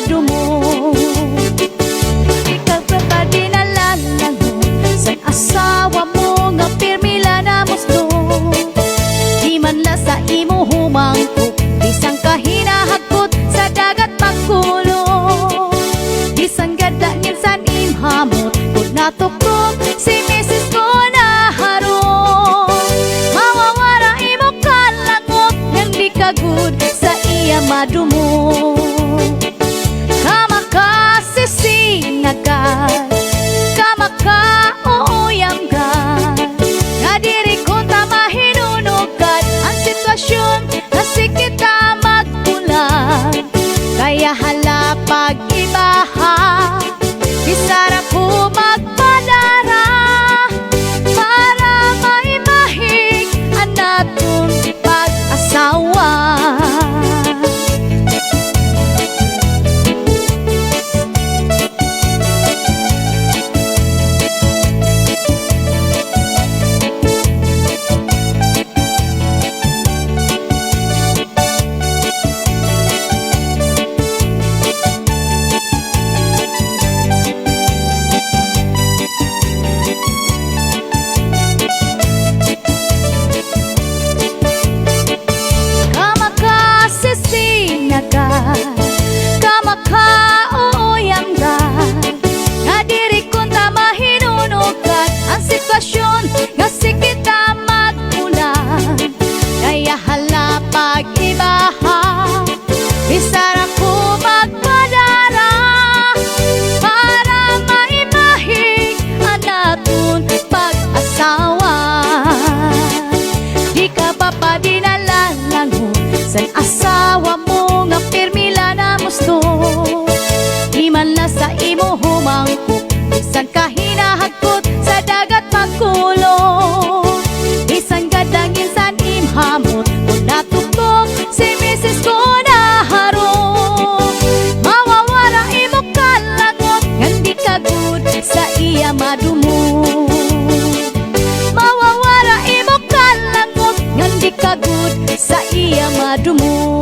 madumo. Ikaw pa dinalangan mo sa asawa mo nga pirmila na musdo. Di man la sa imo humangkot, bisang kahinahagkot sa dagat pagkulo. Bisan gada minsan imhamot, kung natukok si Mrs. ko na harong. Mawawara imo kalangot, nang di kagud sa iya madumo. Kamakasisingagad, kamaka-uuyamgad, nga diri ko ta mahinunugad ang sitwasyon na sikita magbulag. Kaya hala pag-ibaha, bisara ko magpadara, para maimahig ang natong pag-asawa. Kamaka-uuyamgad, nga diri ko ta mahinunugad ang sitwasyon nga sikita magbulag. Kaya hala pag-ibaha, bisara ko magpadara, para maimahig ang natong pag-asawa. Di ka pa padinalango sa asawa mo nga pirmila na musto. Di man la sa imo humangkot, bisan kahinahagkot sa dagat pagkulo. Bisan gadang insan imhamot, kung natukok si Mrs. ko na harong. Mawawala imo kalangot, ngan di kagud sa iya madumo. Mawawala imo kalangot, ngan di kagud sa iya madumo.